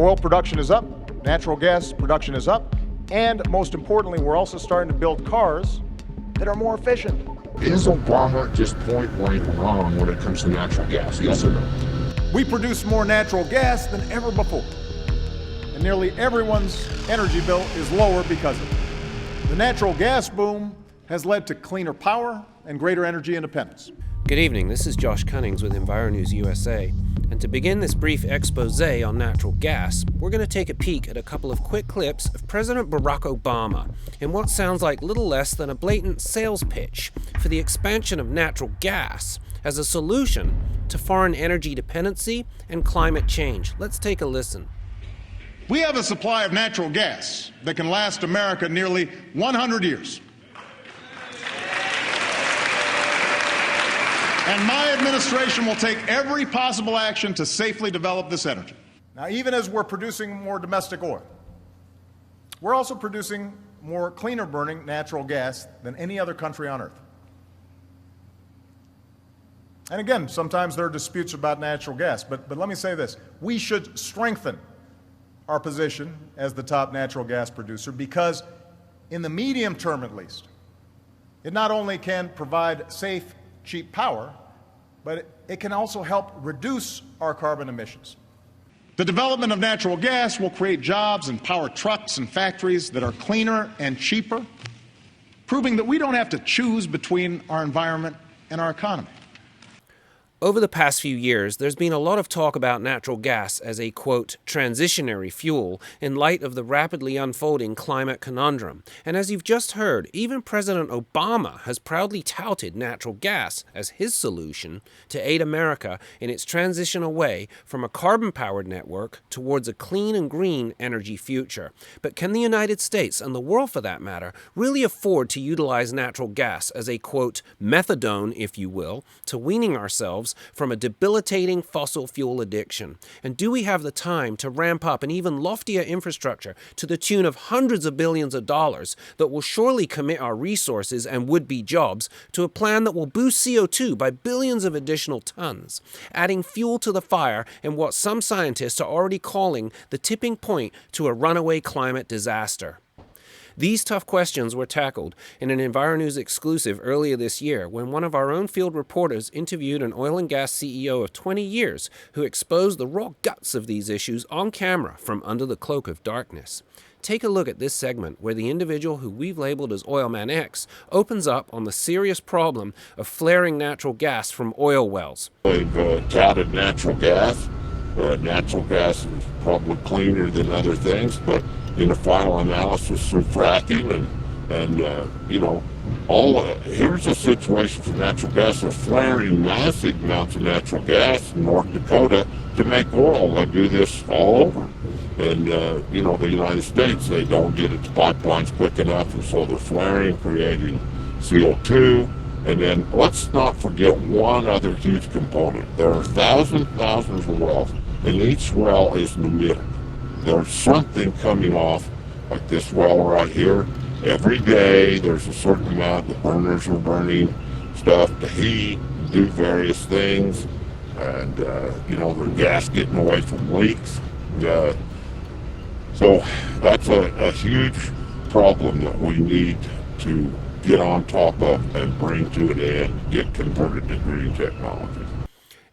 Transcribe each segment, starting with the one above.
Oil production is up, natural gas production is up, and most importantly, we're also starting to build cars that are more efficient. Is Obama just point blank wrong when it comes to natural gas? Yes or no? We produce more natural gas than ever before, and nearly everyone's energy bill is lower because of it. The natural gas boom has led to cleaner power and greater energy independence. Good evening, this is Josh Cunnings with EnviroNews USA, and to begin this brief expose on natural gas, we're going to take a peek at a couple of quick clips of President Barack Obama in what sounds like little less than a blatant sales pitch for the expansion of natural gas as a solution to foreign energy dependency and climate change. Let's take a listen. We have a supply of natural gas that can last America nearly 100 years. And my administration will take every possible action to safely develop this energy. Now, even as we're producing more domestic oil, we're also producing more cleaner burning natural gas than any other country on earth. And again, sometimes there are disputes about natural gas, but let me say this. We should strengthen our position as the top natural gas producer because in the medium term at least, it not only can provide safe, cheap power, but it can also help reduce our carbon emissions. The development of natural gas will create jobs and power trucks and factories that are cleaner and cheaper, proving that we don't have to choose between our environment and our economy. Over the past few years, there's been a lot of talk about natural gas as a, quote, transitionary fuel in light of the rapidly unfolding climate conundrum. And as you've just heard, even President Obama has proudly touted natural gas as his solution to aid America in its transition away from a carbon-powered network towards a clean and green energy future. But can the United States, and the world for that matter, really afford to utilize natural gas as a, quote, methadone, if you will, to weaning ourselves from a debilitating fossil fuel addiction? And do we have the time to ramp up an even loftier infrastructure to the tune of hundreds of billions of dollars that will surely commit our resources and would-be jobs to a plan that will boost CO2 by billions of additional tons, adding fuel to the fire in what some scientists are already calling the tipping point to a runaway climate disaster? These tough questions were tackled in an EnviroNews exclusive earlier this year when one of our own field reporters interviewed an oil and gas CEO of 20 years who exposed the raw guts of these issues on camera from under the cloak of darkness. Take a look at this segment where the individual who we've labeled as Oilman X opens up on the serious problem of flaring natural gas from oil wells. They've touted natural gas. Natural gas is probably cleaner than other things, but in the final analysis through fracking here's a situation for natural gas. They're flaring massive amounts of natural gas in North Dakota to make oil. They do this all over. And, the United States, they don't get it to pipelines quick enough, and so they're flaring, creating CO2. And then let's not forget one other huge component. There are thousands of wells, and each well is an emitter. There's something coming off, like this well right here. Every day there's a certain amount. The burners are burning stuff to heat, do various things, and the gas getting away from leaks. So that's a huge problem that we need to get on top of and bring to an end, get converted to green technology.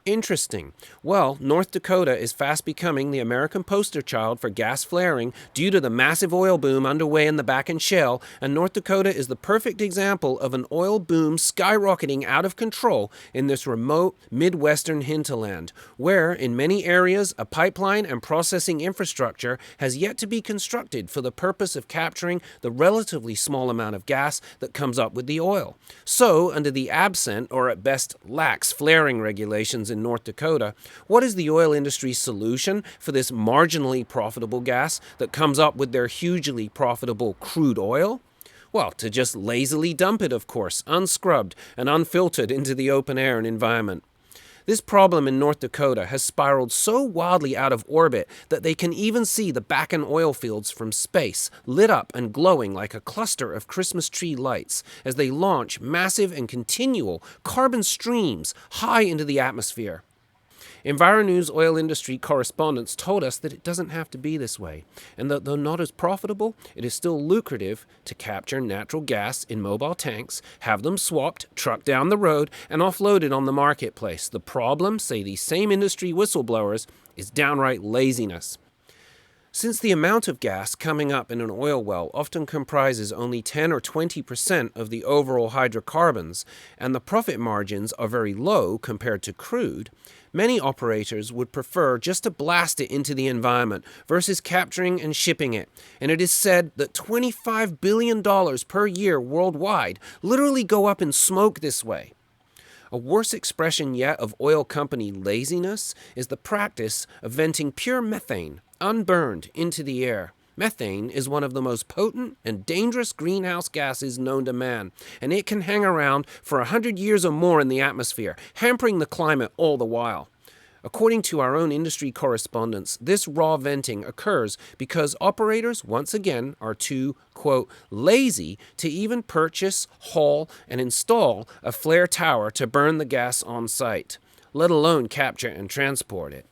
Interesting. Well, North Dakota is fast becoming the American poster child for gas flaring due to the massive oil boom underway in the Bakken Shale, and North Dakota is the perfect example of an oil boom skyrocketing out of control in this remote Midwestern hinterland, where, in many areas, a pipeline and processing infrastructure has yet to be constructed for the purpose of capturing the relatively small amount of gas that comes up with the oil. So, under the absent, or at best lax, flaring regulations in North Dakota, what is the oil industry's solution for this marginally profitable gas that comes up with their hugely profitable crude oil? Well, to just lazily dump it, of course, unscrubbed and unfiltered into the open air and environment. This problem in North Dakota has spiraled so wildly out of orbit that they can even see the Bakken oil fields from space, lit up and glowing like a cluster of Christmas tree lights as they launch massive and continual carbon streams high into the atmosphere. EnviroNews oil industry correspondents told us that it doesn't have to be this way, and that though not as profitable, it is still lucrative to capture natural gas in mobile tanks, have them swapped, trucked down the road, and offloaded on the marketplace. The problem, say these same industry whistleblowers, is downright laziness. Since the amount of gas coming up in an oil well often comprises only 10 or 20% of the overall hydrocarbons, and the profit margins are very low compared to crude, many operators would prefer just to blast it into the environment versus capturing and shipping it. And it is said that $25 billion per year worldwide literally go up in smoke this way. A worse expression yet of oil company laziness is the practice of venting pure methane, unburned, into the air. Methane is one of the most potent and dangerous greenhouse gases known to man, and it can hang around for 100 years or more in the atmosphere, hampering the climate all the while. According to our own industry correspondents, this raw venting occurs because operators, once again, are too, quote, lazy to even purchase, haul, and install a flare tower to burn the gas on site, let alone capture and transport it.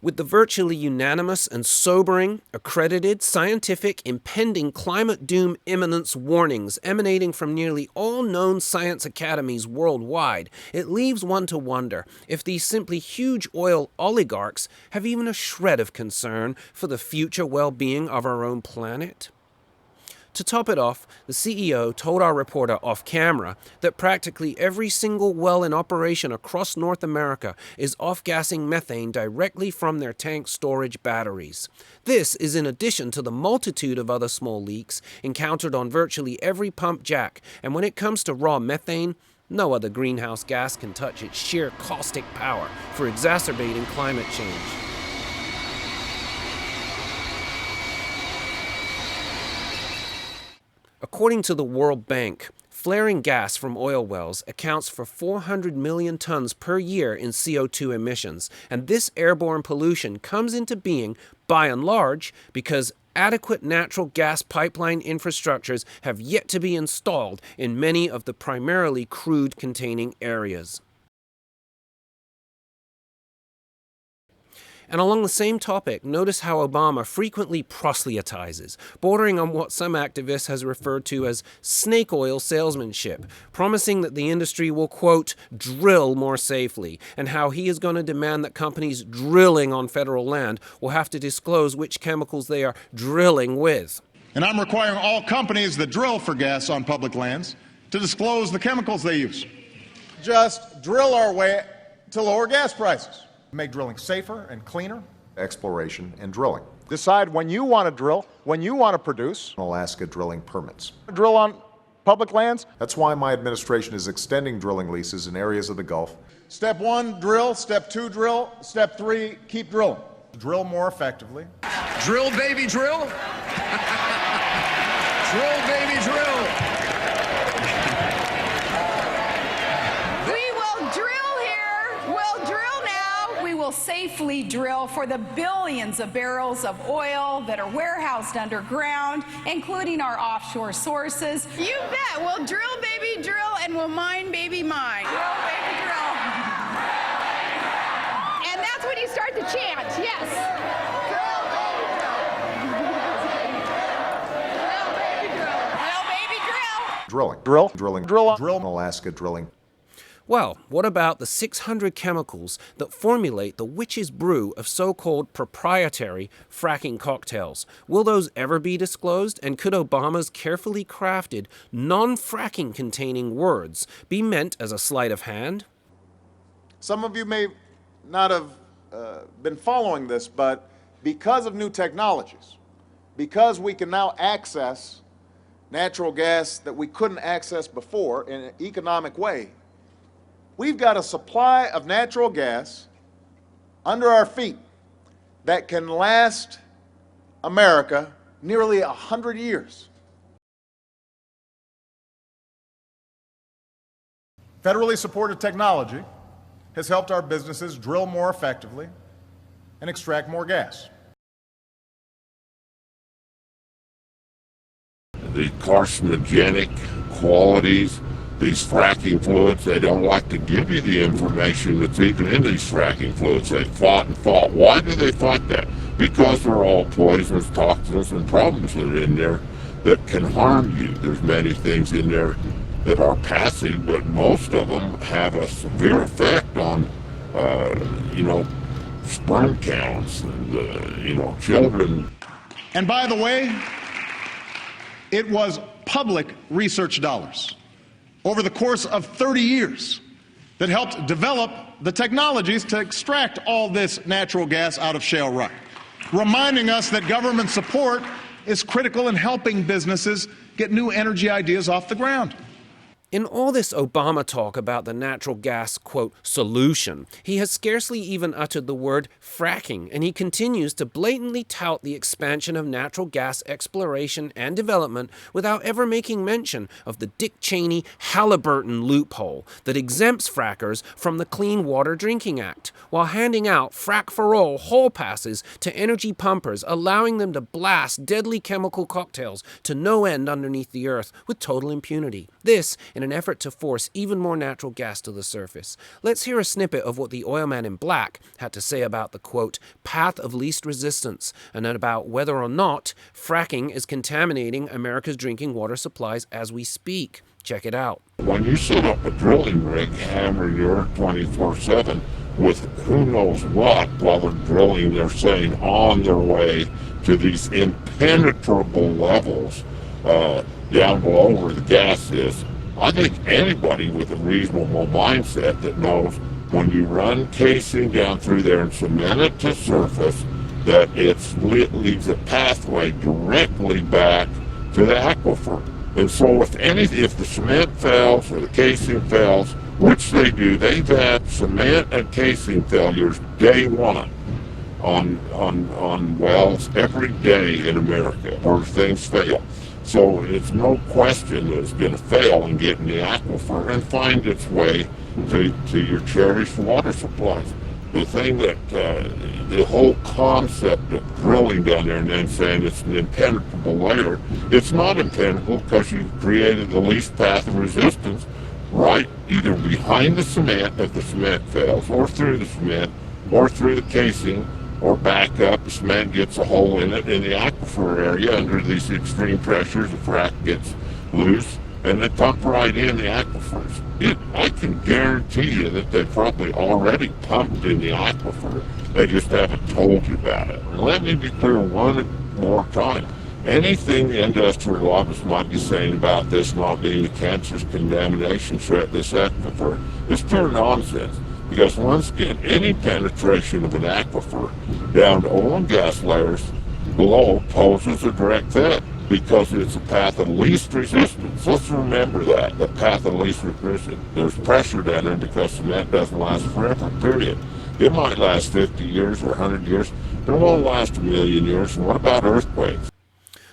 With the virtually unanimous and sobering, accredited, scientific, impending climate doom imminence warnings emanating from nearly all known science academies worldwide, it leaves one to wonder if these simply huge oil oligarchs have even a shred of concern for the future well-being of our own planet. To top it off, the CEO told our reporter off camera that practically every single well in operation across North America is off-gassing methane directly from their tank storage batteries. This is in addition to the multitude of other small leaks encountered on virtually every pump jack, and when it comes to raw methane, no other greenhouse gas can touch its sheer caustic power for exacerbating climate change. According to the World Bank, flaring gas from oil wells accounts for 400 million tons per year in CO2 emissions, and this airborne pollution comes into being, by and large, because adequate natural gas pipeline infrastructures have yet to be installed in many of the primarily crude-containing areas. And along the same topic, notice how Obama frequently proselytizes, bordering on what some activists has referred to as snake oil salesmanship, promising that the industry will, quote, drill more safely, and how he is going to demand that companies drilling on federal land will have to disclose which chemicals they are drilling with. And I'm requiring all companies that drill for gas on public lands to disclose the chemicals they use. Just drill our way to lower gas prices. Make drilling safer and cleaner. Exploration and drilling. Decide when you want to drill, when you want to produce. Alaska drilling permits. Drill on public lands. That's why my administration is extending drilling leases in areas of the Gulf. Step 1, drill. Step 2, drill. Step 3, keep drilling. Drill more effectively. Drill, baby, drill. Drill, baby, drill. Will safely drill for the billions of barrels of oil that are warehoused underground, including our offshore sources. You bet. We'll drill, baby, drill, and we'll mine, baby, mine. Drill, baby, drill. And that's when you start the chant, yes. Drill, baby, drill. Drill, baby, drill. Drilling. Drill. Drilling. Drill. Drill. Alaska drilling. Well, what about the 600 chemicals that formulate the witch's brew of so-called proprietary fracking cocktails? Will those ever be disclosed? And could Obama's carefully crafted, non-fracking containing words be meant as a sleight of hand? Some of you may not have been following this, but because of new technologies, because we can now access natural gas that we couldn't access before in an economic way, we've got a supply of natural gas under our feet that can last America nearly 100 years. Federally supported technology has helped our businesses drill more effectively and extract more gas. The carcinogenic qualities, these fracking fluids, they don't like to give you the information that's even in these fracking fluids. They fought and fought. Why do they fight that? Because they're all poisons, toxins, and problems that are in there that can harm you. There's many things in there that are passive, but most of them have a severe effect on, sperm counts and, children. And by the way, it was public research dollars over the course of 30 years that helped develop the technologies to extract all this natural gas out of shale rock, reminding us that government support is critical in helping businesses get new energy ideas off the ground. In all this Obama talk about the natural gas, quote, solution, he has scarcely even uttered the word fracking, and he continues to blatantly tout the expansion of natural gas exploration and development without ever making mention of the Dick Cheney Halliburton loophole that exempts frackers from the Clean Water Drinking Act, while handing out frack-for-all hall passes to energy pumpers, allowing them to blast deadly chemical cocktails to no end underneath the earth with total impunity. This, in an effort to force even more natural gas to the surface. Let's hear a snippet of what the oil man in black had to say about the, quote, path of least resistance, and about whether or not fracking is contaminating America's drinking water supplies as we speak. Check it out. When you set up a drilling rig, hammering your 24/7 with who knows what while they're drilling, they're saying on their way to these impenetrable levels down below where the gas is. I think anybody with a reasonable mindset that knows when you run casing down through there and cement it to surface, that it leaves a pathway directly back to the aquifer. And so if the cement fails or the casing fails, which they do, they've had cement and casing failures day one on wells every day in America where things fail. So it's no question that it's going to fail and get in the aquifer and find its way to your cherished water supplies. The thing that, the whole concept of drilling down there and then saying it's an impenetrable layer, it's not impenetrable because you've created the least path of resistance right either behind the cement if the cement fails, or through the cement, or through the casing, or back up, the cement gets a hole in it in the aquifer area under these extreme pressures, the frac gets loose, and they pump right in the aquifers. I can guarantee you that they probably already pumped in the aquifer. They just haven't told you about it. And let me be clear one more time. Anything the industrial lobbyists might be saying about this not being a cancerous contamination threat, this aquifer, is pure nonsense. Because once again, any penetration of an aquifer down to oil and gas layers below poses a direct threat because it's a path of least resistance. Let's remember that, the path of least resistance. There's pressure down there because cement doesn't last forever, period. It might last 50 years or 100 years, but it won't last a million years. And what about earthquakes?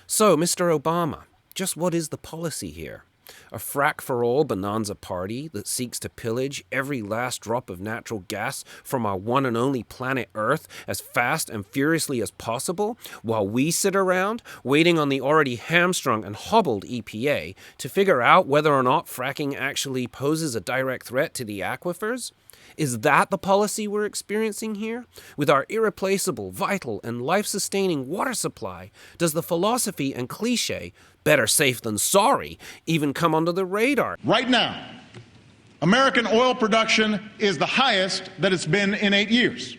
So, Mr. Obama, just what is the policy here? A frack-for-all bonanza party that seeks to pillage every last drop of natural gas from our one and only planet Earth as fast and furiously as possible, while we sit around waiting on the already hamstrung and hobbled EPA to figure out whether or not fracking actually poses a direct threat to the aquifers? Is that the policy we're experiencing here? With our irreplaceable, vital, and life-sustaining water supply, does the philosophy and cliche, better safe than sorry, even come under the radar? Right now, American oil production is the highest that it's been in 8 years.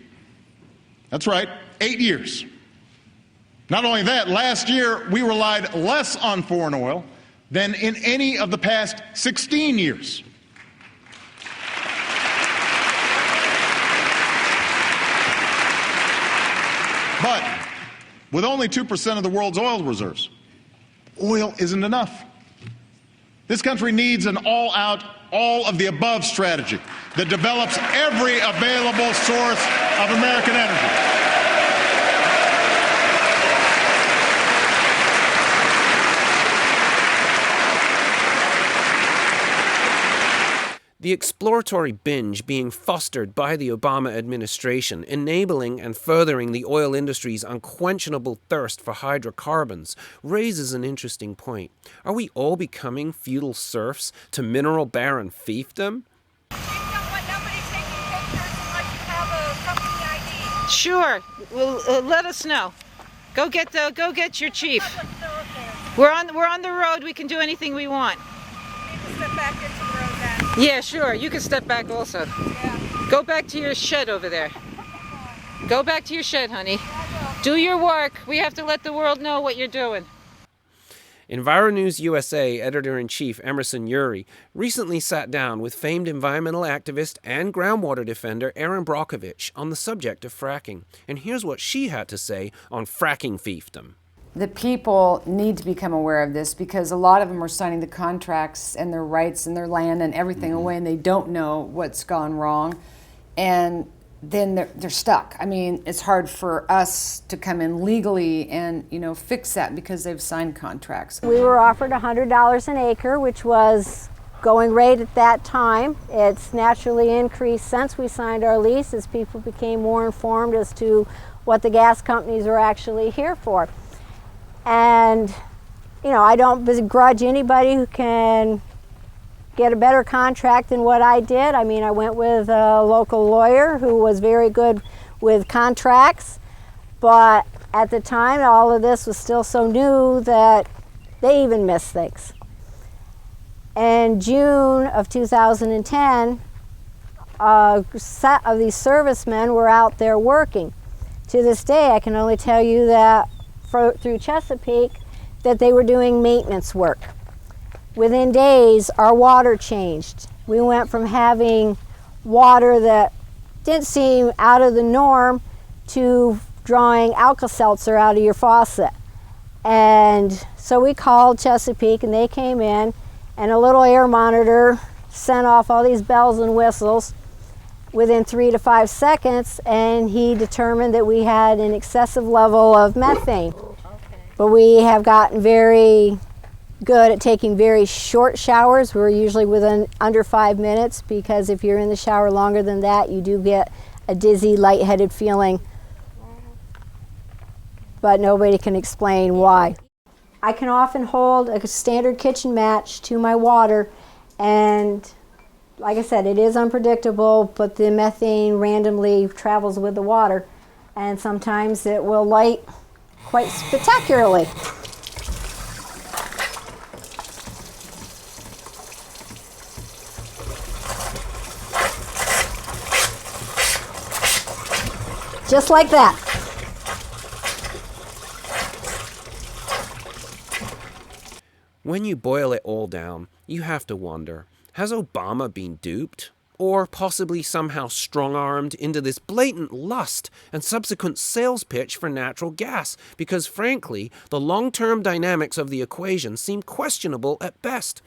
That's right, 8 years. Not only that, last year we relied less on foreign oil than in any of the past 16 years. But with only 2% of the world's oil reserves, oil isn't enough. This country needs an all-out, all-of-the-above strategy that develops every available source of American energy. The exploratory binge being fostered by the Obama administration, enabling and furthering the oil industry's unquenchable thirst for hydrocarbons, raises an interesting point. Are we all becoming feudal serfs to mineral baron fiefdom? Sure. Well, let us know. Go get your chief. We're on the road. We can do anything we want. You need to step back into the road then. Yeah, sure. You can step back also. Yeah. Go back to your shed over there. Go back to your shed, honey. Do your work. We have to let the world know what you're doing. EnviroNews USA editor-in-chief Emerson Urie recently sat down with famed environmental activist and groundwater defender Erin Brockovich on the subject of fracking. And here's what she had to say on fracking fiefdom. The people need to become aware of this because a lot of them are signing the contracts and their rights and their land and everything away, and they don't know what's gone wrong, and then they're stuck. I mean, it's hard for us to come in legally and, you know, fix that because they've signed contracts. We were offered $100 an acre, which was going rate at that time. It's naturally increased since we signed our lease as people became more informed as to what the gas companies are actually here for. And, you know, I don't begrudge anybody who can get a better contract than what I did. I mean, I went with a local lawyer who was very good with contracts, but at the time, all of this was still so new that they even missed things. In June of 2010, a set of these servicemen were out there working. To this day, I can only tell you that through Chesapeake that they were doing maintenance work. Within days, our water changed. We went from having water that didn't seem out of the norm to drawing Alka-Seltzer out of your faucet. And so we called Chesapeake and they came in, and a little air monitor sent off all these bells and whistles within 3 to 5 seconds, and he determined that we had an excessive level of methane. But we have gotten very good at taking very short showers. We're usually within under 5 minutes, because if you're in the shower longer than that, you do get a dizzy, lightheaded feeling. But nobody can explain why. I can often hold a standard kitchen match to my water, and like I said, it is unpredictable, but the methane randomly travels with the water, and sometimes it will light quite spectacularly. Just like that. When you boil it all down, you have to wonder, has Obama been duped? Or possibly somehow strong-armed into this blatant lust and subsequent sales pitch for natural gas? Because frankly, the long-term dynamics of the equation seem questionable at best.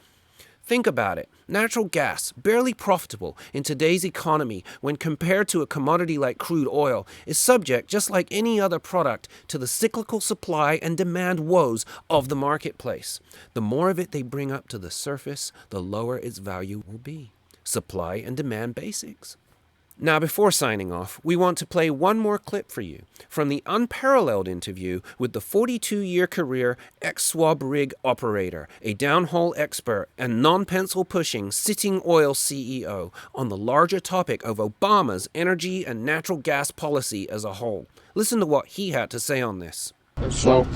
Think about it. Natural gas, barely profitable in today's economy when compared to a commodity like crude oil, is subject, just like any other product, to the cyclical supply and demand woes of the marketplace. The more of it they bring up to the surface, the lower its value will be. Supply and demand basics. Now, before signing off, we want to play one more clip for you from the unparalleled interview with the 42-year career ex-swab rig operator, a downhole expert, and non-pencil pushing sitting oil CEO on the larger topic of Obama's energy and natural gas policy as a whole. Listen to what he had to say on this. And so,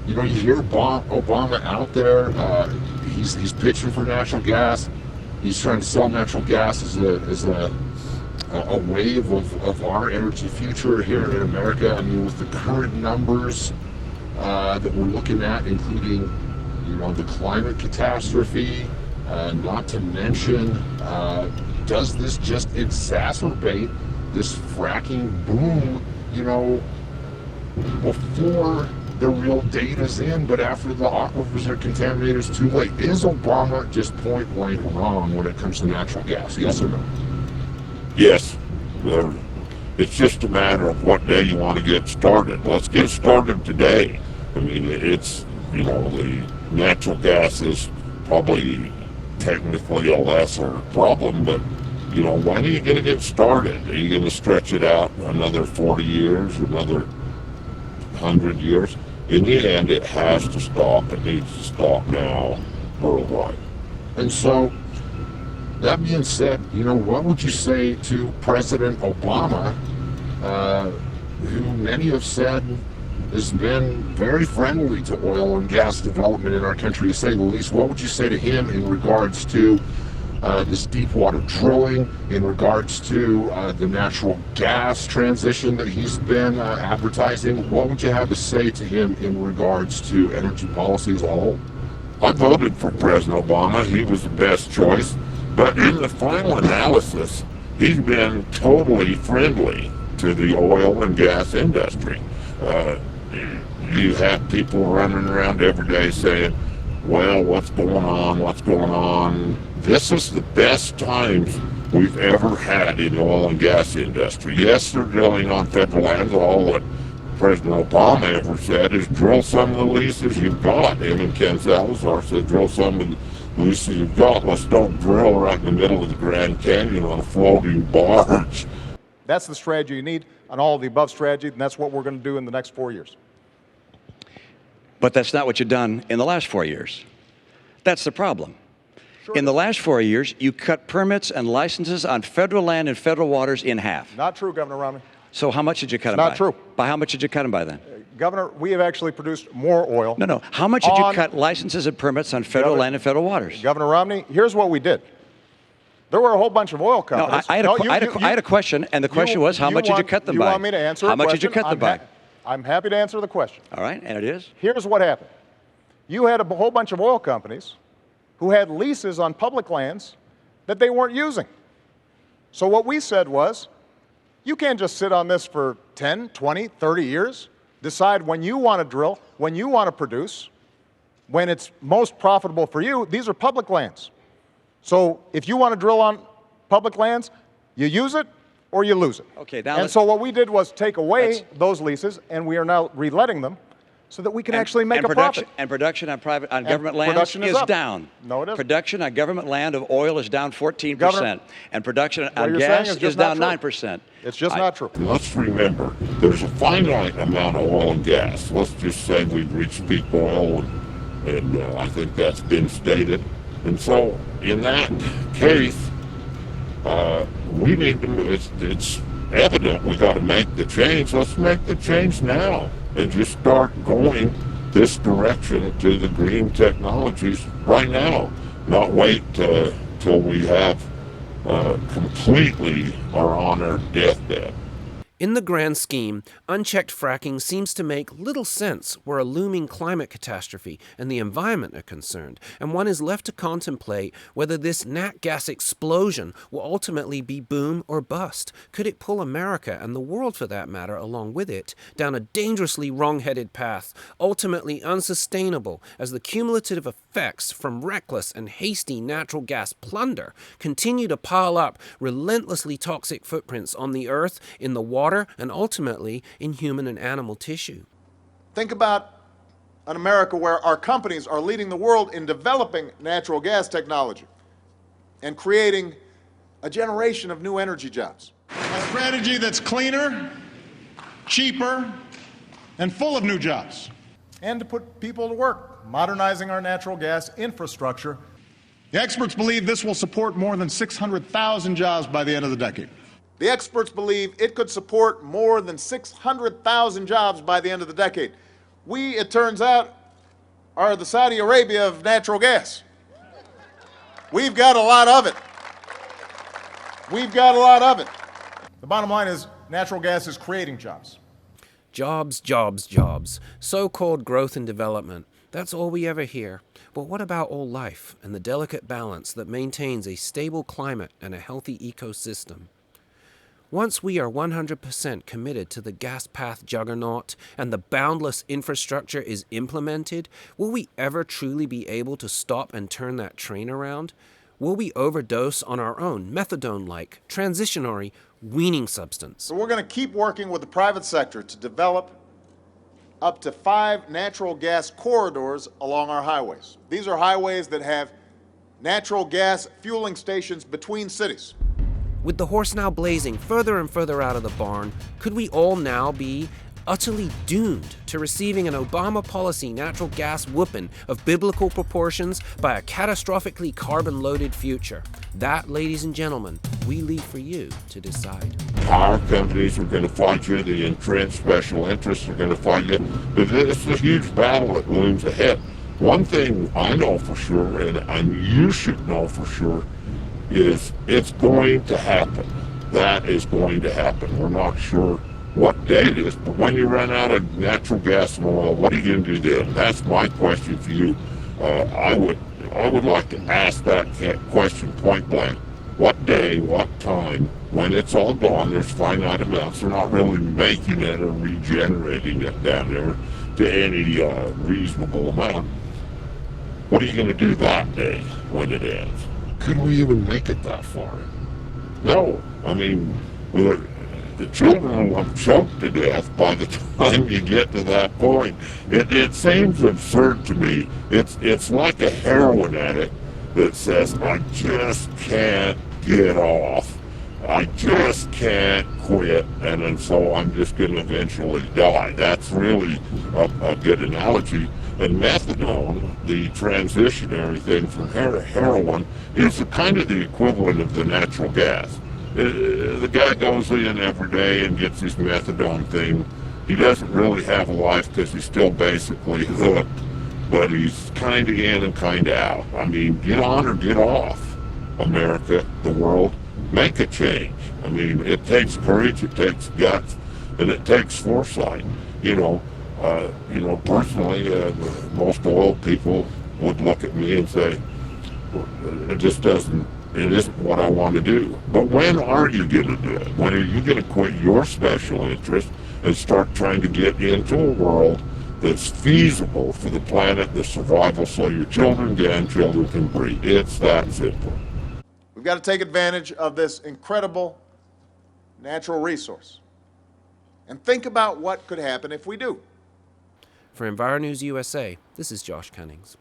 you know, you hear Obama out there, he's pitching for natural gas. He's trying to sell natural gas as a wave of our energy future here in America. I mean, with the current numbers that we're looking at, including, you know, the climate catastrophe, not to mention, does this just exacerbate this fracking boom, you know, before the real data's in, but after the aquifers are contaminated, it's too late? Is Obama just point blank wrong when it comes to natural gas? Yes or no? Yes. It's just a matter of what day you want to get started. Let's get started today. I mean, it's, you know, the natural gas is probably technically a lesser problem, but you know, when are you going to get started? Are you going to stretch it out another 40 years, another 100 years? In the end, it has to stop. It needs to stop now, worldwide. And so, that being said, you know, what would you say to President Obama, who many have said has been very friendly to oil and gas development in our country, to say the least? What would you say to him in regards to this deep water drilling, in regards to the natural gas transition that he's been advertising? What would you have to say to him in regards to energy policy as a whole? I voted for President Obama. He was the best choice. But in the final analysis, he's been totally friendly to the oil and gas industry. You have people running around every day saying, well, what's going on, what's going on? This is the best times we've ever had in the oil and gas industry. Yes, they're drilling on federal lands. All that President Obama ever said is drill some of the leases you've got. Him and Ken Salazar said drill some of the leases you've got. Let's don't drill right in the middle of the Grand Canyon on a floating barge. That's the strategy you need, on all of the above strategy, and that's what we're going to do in the next 4 years. But that's not what you've done in the last 4 years. That's the problem. In the last 4 years, you cut permits and licenses on federal land and federal waters in half. Not true, Governor Romney. So how much did you cut them by? Not true. By how much did you cut them by then? Governor, we have actually produced more oil. No. How much did you cut licenses and permits on federal land and federal waters? Governor Romney, here's what we did. There were a whole bunch of oil companies. No, I had a question, and the question was, how much did you cut them by? You want me to answer a question? How much did you cut them by? I'm happy to answer the question. All right, and it is? Here's what happened. You had a whole bunch of oil companies who had leases on public lands that they weren't using. So what we said was, you can't just sit on this for 10, 20, 30 years, decide when you want to drill, when you want to produce, when it's most profitable for you. These are public lands. So if you want to drill on public lands, you use it or you lose it. Okay, now and so what we did was take away those leases, and we are now reletting them so that we can actually make a profit. And production on government lands is down. No, it isn't. Production on government land of oil is down 14%. Governor, and production on gas is down 9%. It's just not true. Let's remember, there's a finite amount of oil and gas. Let's just say we've reached peak oil, and I think that's been stated. And so, in that case, we need to, it's evident we got to make the change. Let's make the change now and just start going this direction to the green technologies right now. Not wait till we have completely are on our deathbed. In the grand scheme, unchecked fracking seems to make little sense where a looming climate catastrophe and the environment are concerned, and one is left to contemplate whether this nat gas explosion will ultimately be boom or bust. Could it pull America, and the world for that matter along with it, down a dangerously wrong-headed path, ultimately unsustainable as the cumulative effects from reckless and hasty natural gas plunder continue to pile up relentlessly toxic footprints on the earth, in the water, and ultimately in human and animal tissue? Think about an America where our companies are leading the world in developing natural gas technology and creating a generation of new energy jobs. A strategy that's cleaner, cheaper, and full of new jobs. And to put people to work, modernizing our natural gas infrastructure. The experts believe this will support more than 600,000 jobs by the end of the decade. The experts believe it could support more than 600,000 jobs by the end of the decade. We, it turns out, are the Saudi Arabia of natural gas. We've got a lot of it. We've got a lot of it. The bottom line is natural gas is creating jobs. Jobs, jobs, jobs. So-called growth and development. That's all we ever hear. But what about all life and the delicate balance that maintains a stable climate and a healthy ecosystem? Once we are 100% committed to the gas path juggernaut and the boundless infrastructure is implemented, will we ever truly be able to stop and turn that train around? Will we overdose on our own methadone-like, transitionary, weaning substance? So we're going to keep working with the private sector to develop up to 5 natural gas corridors along our highways. These are highways that have natural gas fueling stations between cities. With the horse now blazing further and further out of the barn, could we all now be utterly doomed to receiving an Obama policy natural gas whoopin of biblical proportions by a catastrophically carbon-loaded future? That, ladies and gentlemen, we leave for you to decide. Power companies are going to fight you. The entrenched special interests are going to fight you. But it's a huge battle that looms ahead. One thing I know for sure, and you should know for sure, is it's going to happen. That is going to happen. We're not sure what day it is, but when you run out of natural gas and oil, what are you going to do then? That's my question for you. I would like to ask that question point blank. What day, what time, when it's all gone, there's finite amounts. They're not really making it or regenerating it down there to any reasonable amount. What are you going to do that day when it ends? Could we even make it that far? No. I mean, the children will choke to death by the time you get to that point. It seems absurd to me. It's like a heroin addict that says, I just can't get off. I just can't quit, and so I'm just going to eventually die. That's really a good analogy. And methadone, the transitionary thing from heroin, is kind of the equivalent of the natural gas. The guy goes in every day and gets his methadone thing. He doesn't really have a life because he's still basically hooked, but he's kind of in and kind of out. I mean, get on or get off, America, the world. Make a change. I mean, it takes courage, it takes guts, and it takes foresight. Personally, most oil people would look at me and say, it isn't what I want to do. But when are you going to do it? When are you going to quit your special interest and start trying to get into a world that's feasible for the planet, the survival, so your children, grandchildren can breed? It's that simple. We've got to take advantage of this incredible natural resource and think about what could happen if we do. For EnviroNews USA, this is Josh Cunnings.